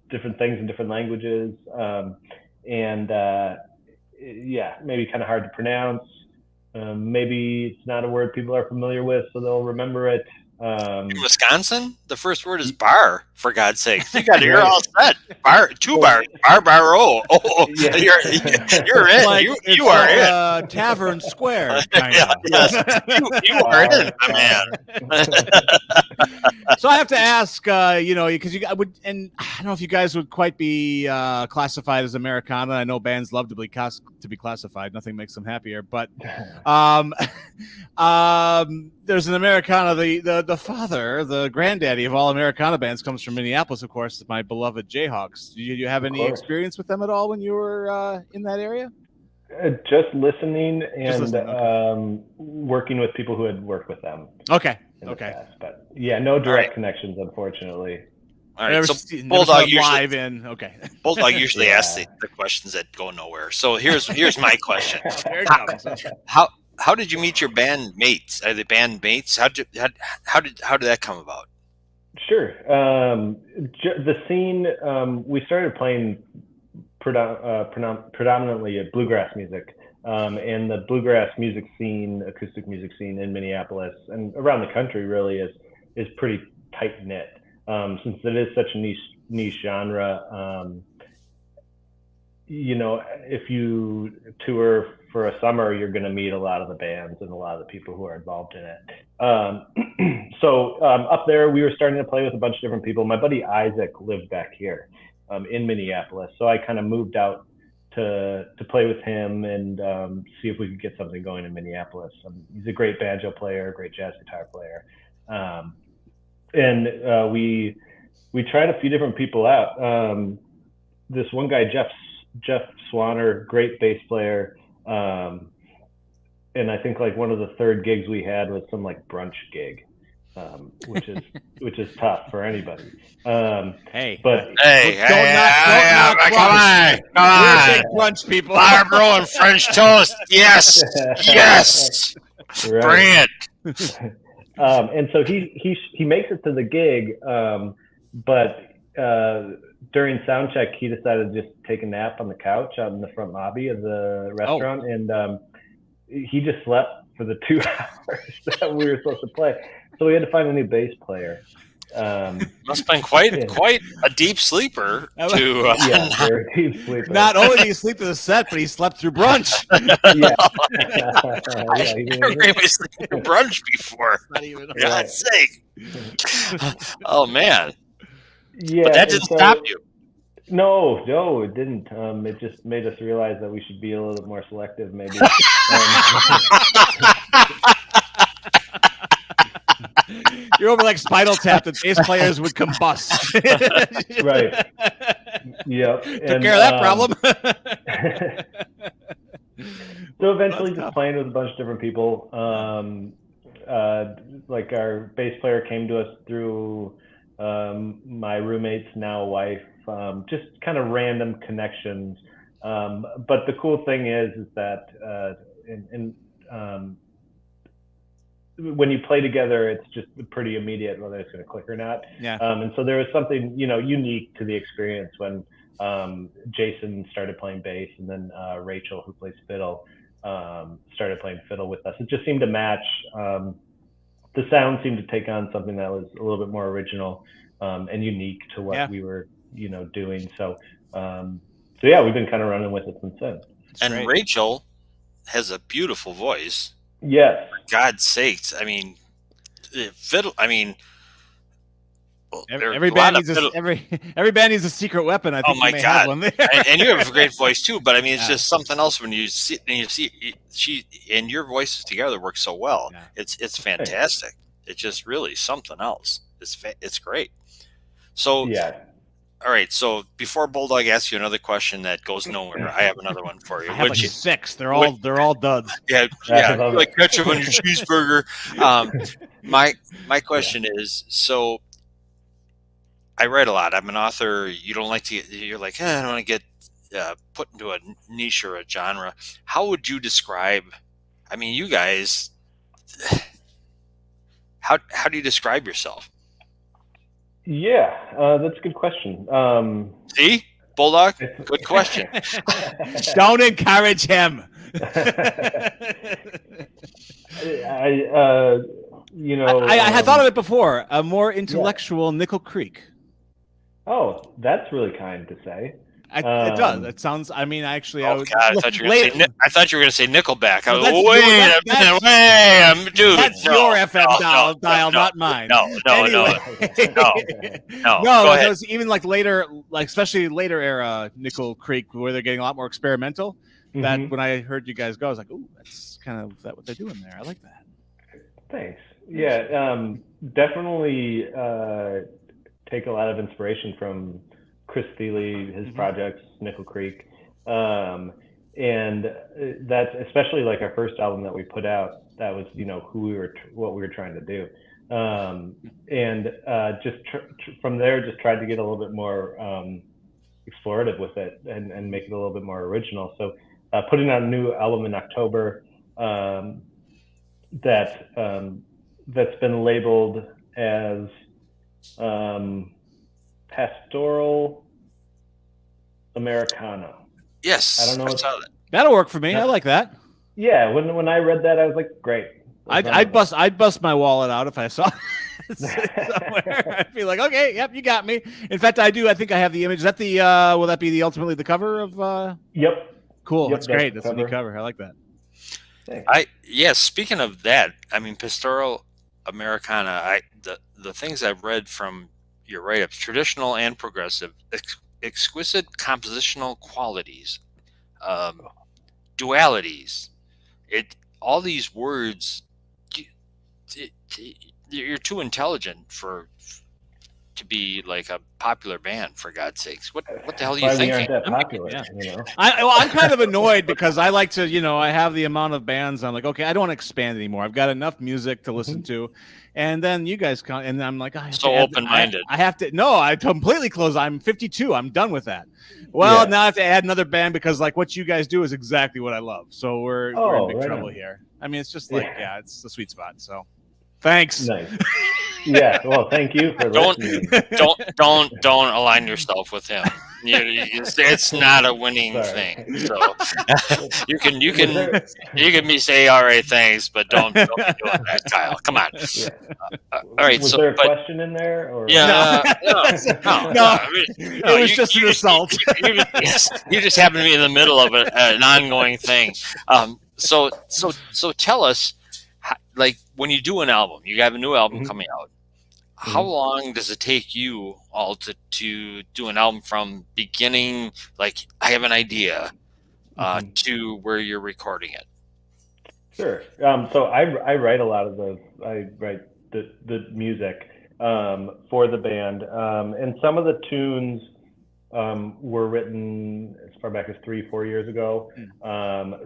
different things in different languages, and maybe kind of hard to pronounce. Maybe it's not a word people are familiar with, so they'll remember it. In Wisconsin, the first word is bar, for God's sake. You're all set. Barbaro. Oh, yeah. You're in. Like, you are in. Tavern Square. Yes. You are in, my man. So I have to ask, because I don't know if you guys would quite be classified as Americana. I know bands love to be classified. Nothing makes them happier. But there's an Americana. The father, the granddaddy of all Americana bands, comes from Minneapolis, of course. My beloved Jayhawks. Did you have any experience with them at all when you were in that area? Just listening and working with people who had worked with them. Okay. Past, but no direct connections, unfortunately. All right. So Bulldog usually asks the questions that go nowhere. So here's my question. How did you meet your band mates? Are they band mates? How did that come about? Sure. The scene, we started playing predominantly at bluegrass music, and the bluegrass music scene, acoustic music scene in Minneapolis and around the country really is pretty tight knit. Since it is such a niche genre, if you tour for a summer, you're going to meet a lot of the bands and a lot of the people who are involved in it. So up there, we were starting to play with a bunch of different people. My buddy Isaac lived back here in Minneapolis, so I kind of moved out to play with him and see if we could get something going in Minneapolis. He's a great banjo player, great jazz guitar player, and we tried a few different people out. This one guy, Jeff Swanner, great bass player. And I think like one of the third gigs we had was some like brunch gig, which is tough for anybody. Don't knock come on. We're big brunch people. Barbaro and French toast. Yes. Right. Bring it. And so he makes it to the gig, but during sound check, he decided to just take a nap on the couch out in the front lobby of the restaurant, and he just slept for the 2 hours that we were supposed to play. So we had to find a new bass player. Must have been quite a deep sleeper. Very deep sleeper. Not only did he sleep through the set, but he slept through brunch. I've never really slept through brunch before. Not even For God's sake. Oh man. Yeah, but that didn't stop you. No, it didn't. It just made us realize that we should be a little bit more selective, maybe. You're over like Spinal Tap that bass players would combust. Right. Yep. Took care of that problem. So eventually just playing with a bunch of different people. Like our bass player came to us through my roommate's now wife, just kind of random connections. But the cool thing is that when you play together, it's just pretty immediate whether it's going to click or not. Yeah. And so there was something, unique to the experience when Jason started playing bass, and then Rachel, who plays fiddle, started playing fiddle with us. It just seemed to match. The sound seemed to take on something that was a little bit more original and unique to what we were, doing. So yeah, we've been kind of running with it since then. And great. Rachel has a beautiful voice. Yes. For God's sakes, I mean, fiddle. I mean, every band needs every band needs a secret weapon. I think. Oh my God! Have one there. and you have a great voice too. But I mean, it's just something else when you see she and your voices together work so well. Yeah. It's fantastic. It's just really something else. It's great. So yeah. All right. So before Bulldog asks you another question that goes nowhere, I have another one for you. I have like 6. They're all duds. Yeah. Like ketchup on your cheeseburger. My question is, so I write a lot. I'm an author. You don't like to. You're like, I don't want to get put into a niche or a genre. How would you describe? I mean, you guys. How do you describe yourself? Yeah, that's a good question. See, Bulldog, good question. Don't encourage him. I thought of it before. A more intellectual Nickel Creek. Oh, that's really kind to say. It does. It sounds. I mean, actually, I thought you were going to say Nickelback. I was wait, dude. That's your FM dial, not mine. No. It was even like later, like especially later era Nickel Creek, where they're getting a lot more experimental. That when I heard you guys go, I was like, "Ooh, that's kind of what they're doing there." I like that. Thanks. Yeah, definitely take a lot of inspiration from Chris Thiele, his projects, Nickel Creek, and that's especially like our first album that we put out. That was what we were trying to do, and just from there, just tried to get a little bit more explorative with it and make it a little bit more original. So putting out a new album in October that's been labeled as Pastoral Americana. Yes, I don't know. That'll work for me. I like that. Yeah, when I read that, I was like, great. I'd bust my wallet out if I saw it somewhere. I'd be like, okay, yep, you got me. In fact, I do. I think I have the image. Is that the will that be ultimately the cover of? Yep. Cool. Yep, that's great. That's a neat cover. I like that. Thanks. Speaking of that, I mean, Pastoral Americana. The things I've read from your write-ups, traditional and progressive, exquisite compositional qualities, dualities. All these words. You're too intelligent to be like a popular band, for God's sakes. What the hell are you thinking? Aren't that popular, I'm kind of annoyed because I like to, I have the amount of bands. I'm like, okay, I don't want to expand anymore. I've got enough music to listen to. And then you guys come, and I'm like, open-minded. I have to. No, I completely close. I'm 52. I'm done with that. Well, now I have to add another band because like what you guys do is exactly what I love. So we're in big trouble here. I mean, it's just like, it's the sweet spot. So thanks. Nice. Yeah. Well, thank you for listening. Don't align yourself with him. It's not a winning thing. So you can say all right, thanks, but don't be doing that, Kyle. Come on. Yeah. All right. Was there a question in there? Or? Yeah. No. It was just an assault. You just happen to be in the middle of an ongoing thing. So tell us, like when you do an album, you have a new album coming out. how long does it take you all to do an album from beginning, like I have an idea, to where you're recording it? Sure. So I write a lot of I write the music for the band, and some of the tunes were written as far back as 3-4 years ago.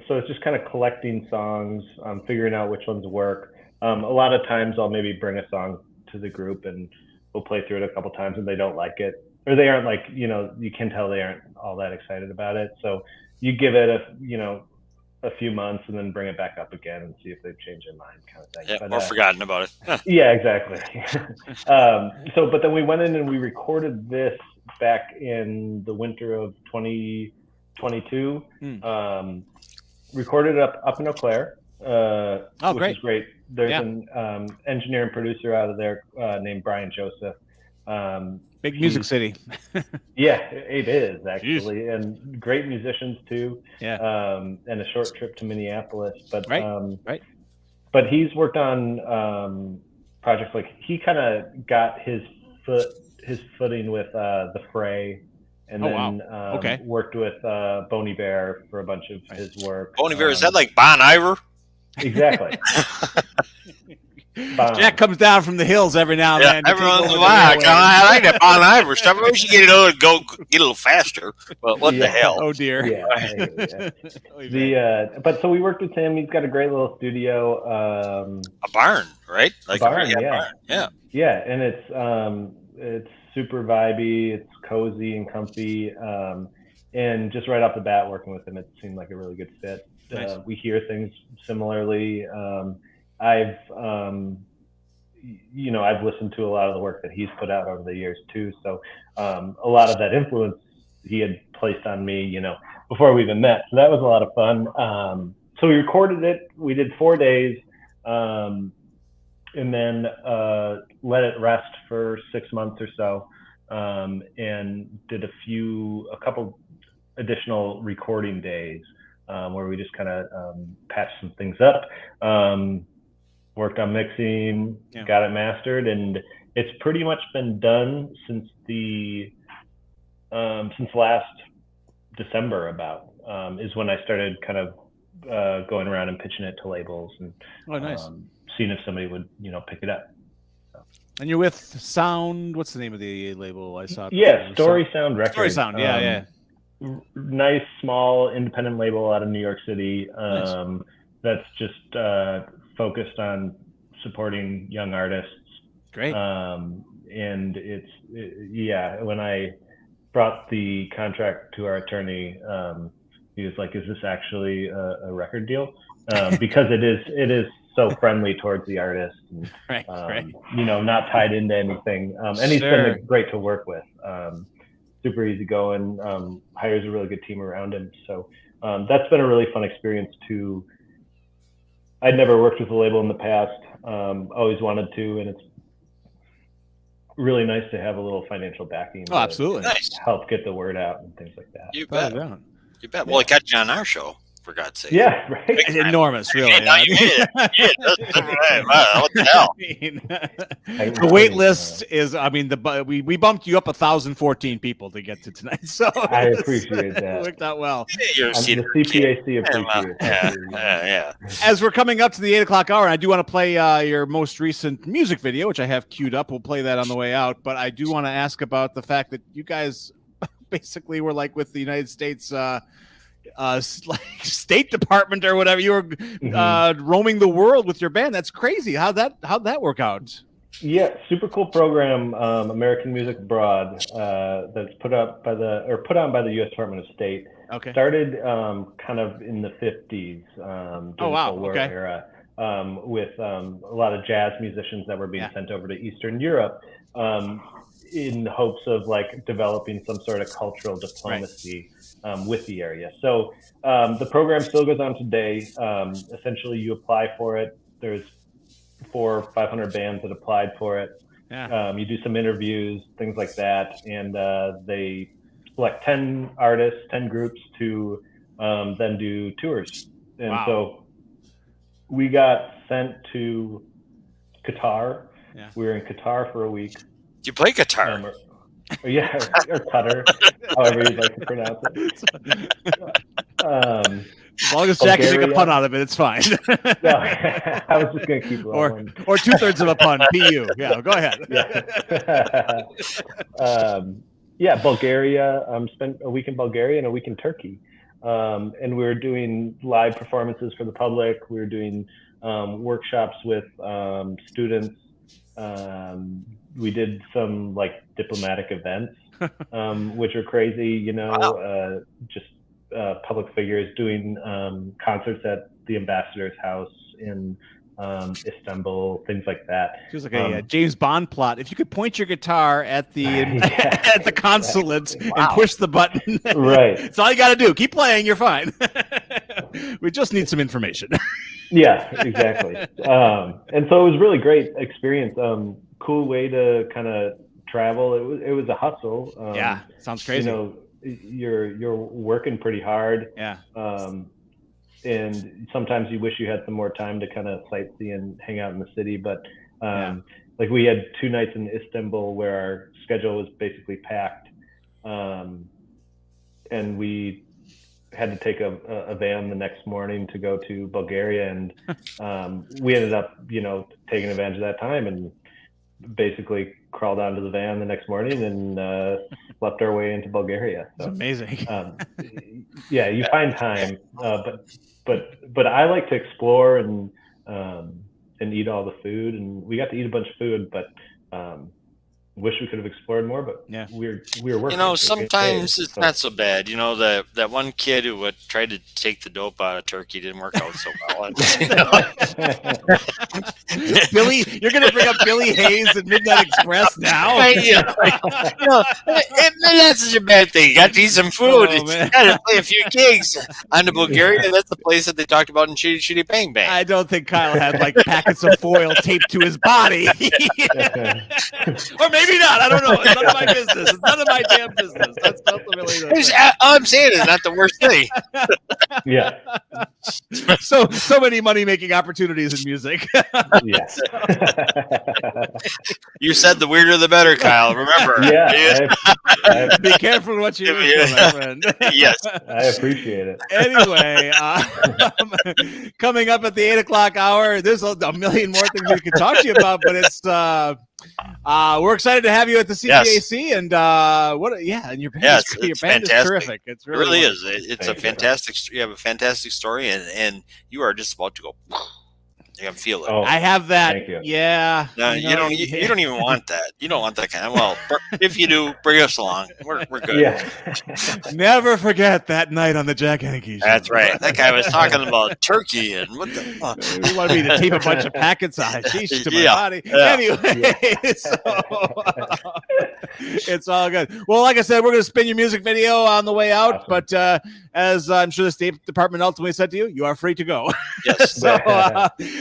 So it's just kind of collecting songs, figuring out which ones work. A lot of times I'll maybe bring a song to the group and we'll play through it a couple times and they don't like it, or they aren't like, you can tell they aren't all that excited about it. So you give it a few months and then bring it back up again and see if they've changed their mind, kind of thing. Yeah, or forgotten about it. Yeah, exactly. But then we went in and we recorded this back in the winter of 2022. Recorded it up in Eau Claire, which is great. There's an engineer and producer out of there named Brian Joseph. Big music city. Yeah, it is actually, and great musicians too. Yeah. And a short trip to Minneapolis, but right. But he's worked on projects like, he kind of got his footing with the Fray, and then worked with Bon Iver for a bunch of his work. Bon Iver, is that like Bon Iver? Exactly. Jack comes down from the hills every now and then. Every once in a while. I like that Bon Iver stuff. We should get a little faster. But what the hell? Oh dear. Yeah. But so we worked with him. He's got a great little studio. A barn, right? Like a barn, barn. Yeah. Yeah, and it's super vibey. It's cozy and comfy. And just right off the bat, working with him, it seemed like a really good fit. Nice. We hear things similarly. I've listened to a lot of the work that he's put out over the years too. So a lot of that influence he had placed on me, before we even met. So that was a lot of fun. So we recorded it. We did 4 days, and then let it rest for 6 months or so, and did a couple additional recording days where we just kind of patched some things up. Worked on mixing, got it mastered, and it's pretty much been done since last December is when I started kind of going around and pitching it to labels and seeing if somebody would pick it up. And you're with Sound. What's the name of the label? I saw. Story Sound Records. Story Sound. Yeah. Nice small independent label out of New York City. That's just focused on supporting young artists. Great. And when I brought the contract to our attorney, he was like, "Is this actually a record deal?" Because it is so friendly towards the artist, and, right. Not tied into anything. And he's been great to work with. Super easygoing. Hires a really good team around him. So that's been a really fun experience too. I'd never worked with a label in the past, always wanted to, and it's really nice to have a little financial backing. Oh, absolutely. Nice. Help get the word out and things like that. You bet. You bet. Well, it got you on our show, for God's sake. Yeah, right. It's enormous, really. What the hell? The wait list is, we bumped you up 1,014 people to get to tonight. So I appreciate that. It worked out well. You're the CPAC appreciates it. Yeah. As we're coming up to the 8:00 hour, I do want to play your most recent music video, which I have queued up. We'll play that on the way out. But I do want to ask about the fact that you guys basically were like with the United States like State Department or whatever. You were roaming the world with your band. That's crazy. How'd that work out? Yeah, super cool program, American Music Abroad, that's put on by the U.S. Department of State. Okay. Started kind of in the 50s. Era, with a lot of jazz musicians that were being sent over to Eastern Europe, in hopes of like developing some sort of cultural diplomacy with the area. So the program still goes on today. Essentially, you apply for it. There's 400 or 500 bands that applied for it. Yeah. You do some interviews, things like that, and they select 10 artists, 10 groups to then do tours. And so we got sent to Qatar Yeah. We were in Qatar for a week. Do you play guitar? Yeah, or Qatar, however you'd like to pronounce it. As long as Jack can make a Bulgaria. pun out of it, it's fine. No, I was just going to keep rolling. or 2/3 of a pun. PU. Yeah, go ahead. Yeah. Bulgaria. Spent a week in Bulgaria and a week in Turkey, and we were doing live performances for the public. We were doing workshops with students. We did some like diplomatic events, which are crazy. Wow. Just public figures doing concerts at the ambassador's house in Istanbul, things like that. Feels like a James Bond plot. If you could point your guitar at the at the consulate and push the button, right? That's all you got to do. Keep playing. You're fine. We just need some information. Yeah, exactly. And so it was really great experience. Cool way to kind of travel. It was a hustle. Yeah, sounds crazy. You're working pretty hard. Yeah. And sometimes you wish you had some more time to kind of sightsee and hang out in the city. But like we had 2 nights in Istanbul where our schedule was basically packed, and we had to take a van the next morning to go to Bulgaria, and we ended up taking advantage of that time and basically crawled onto the van the next morning and slept our way into Bulgaria. So, that's amazing. Yeah, you find time, but I like to explore and eat all the food, and we got to eat a bunch of food, but wish we could have explored more, but yeah, we were working. Sometimes it's not so bad. That one kid who would try to take the dope out of Turkey didn't work out so well. Billy, you're going to bring up Billy Hayes and Midnight Express now? It's not such a bad thing. You got to eat some food. You got to play a few gigs on the Bulgaria. That's the place that they talked about in Shitty Shitty Bang Bang. I don't think Kyle had like packets of foil taped to his body. Or maybe not. I don't know. It's none of my business. It's none of my damn business. That's ultimately the thing. All I'm saying is not the worst thing. Yeah. So many money-making opportunities in music. Yes. You said the weirder the better, Kyle. Remember. Yeah. Be careful what you wish for, my friend. Yes. I appreciate it. Anyway, coming up at the 8:00 hour, there's a million more things we could talk to you about, but it's we're excited to have you at the CPAC, and and your band, your band is terrific. It really is. It's a fantastic. You have a fantastic story, and you are just about to go. I can feel it. Oh, I have that. Thank you. Yeah. No, you don't even want that. You don't want that kind of. Well, if you do, bring us along. We're good. Yeah. Never forget that night on the Jack Henke show. That's right. That guy was talking about turkey and what the fuck. He wanted me to tape a bunch of packets of hashish to my body. Yeah. Anyway, so, it's all good. Well, like I said, we're going to spin your music video on the way out, Awesome. but as I'm sure the State Department ultimately said to you, you are free to go. Yes. So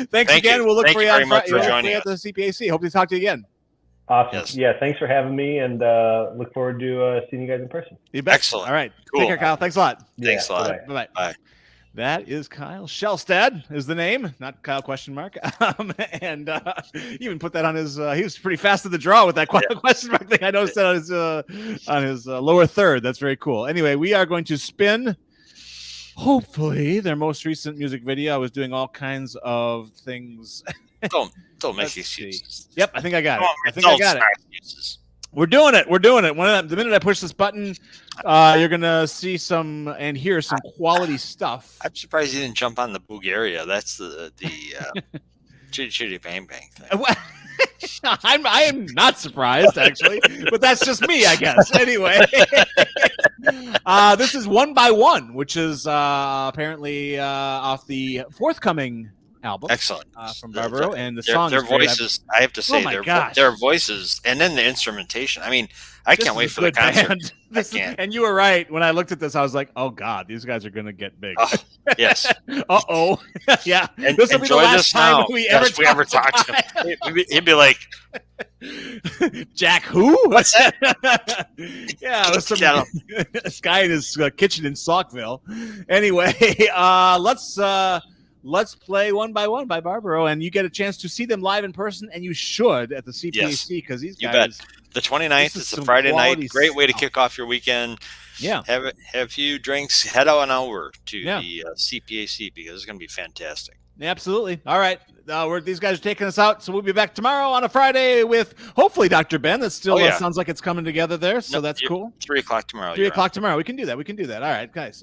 thanks Thank again. you. We'll look Thank for you you very on much for Friday joining at the CPAC. Hope to talk to you again. Awesome. Yes. Yeah, thanks for having me, and look forward to seeing you guys in person. You bet. Excellent. All right. Cool. Take care, Kyle. Thanks a lot. Thanks a lot. bye-bye. Bye-bye. Bye. That is Kyle Shelstad is the name, not Kyle question mark. And he even put that on his, he was pretty fast to the draw with that question mark thing. I noticed that on his lower third. That's very cool. Anyway, we are going to spin, hopefully, their most recent music video. I was doing all kinds of things. Don't make Let's excuses. Yep, I think I got it. I think Don't I got it. start excuses. We're doing it. The minute I push this button, you're gonna see some and hear some quality stuff. I'm surprised you didn't jump on the Bulgaria. That's the Chitty Chitty Bang Bang thing. I am not surprised actually, but that's just me, I guess. Anyway, this is One by One, which is apparently off the forthcoming album. Excellent. From Barbaro, and the song. Their is great. voices. I have to say, their voices, and then the instrumentation. I mean, I can't wait for the concert. I can't. And you were right. When I looked at this, I was like, "Oh God, these guys are going to get big." Yes. Uh-oh. Yeah. And, This will be the last time we ever talk to him. He'd be like, Jack, who? What's that? Yeah, it was some this guy in his kitchen in Saukville. Anyway, Let's Play One by One by Barbaro, and you get a chance to see them live in person, and you should at the CPAC because these You guys. bet. The 29th This is is a some Friday night. quality Great way to stuff. kick off your weekend. Yeah. Have a few drinks. Head on over to Yeah. the CPAC because it's going to be fantastic. Absolutely. All right. These guys are taking us out, so we'll be back tomorrow on a Friday with hopefully Dr. Ben. That still sounds like it's coming together there, so that's cool. 3 o'clock tomorrow. 3 o'clock tomorrow. We can do that. All right, guys.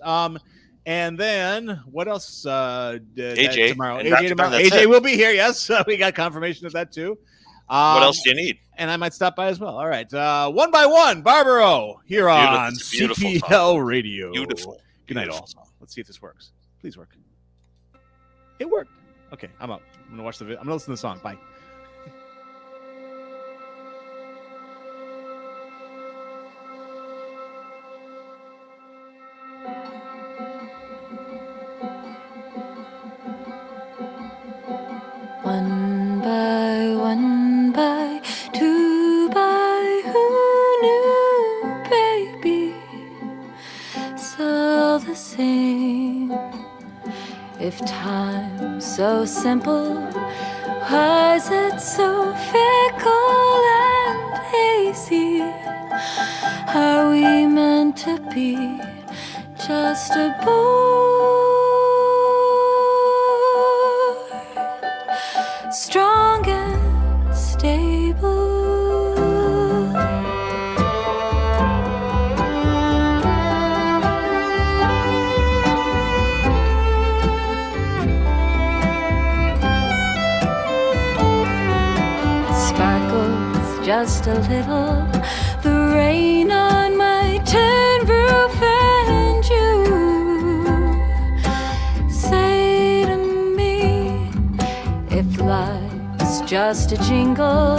And then what else? AJ tomorrow. and AJ Dr. tomorrow. Ben, that's AJ it. will be here. Yes, we got confirmation of that too. What else do you need? And I might stop by as well. All right. One by One, Barbaro here on It's a beautiful CPL song. Radio. Beautiful. Good night, all. Let's see if this works. Please work. It worked. Okay, I'm up. I'm gonna watch the video. I'm gonna listen to the song. Bye. One by, 2 by, who knew, baby? It's all the same. If time's so simple, why is it so fickle and hazy? Are we meant to be just aboard? Strong and stable. Sparkles just a little, the rain on my tin roof, and you say to me, if life's just a jingle,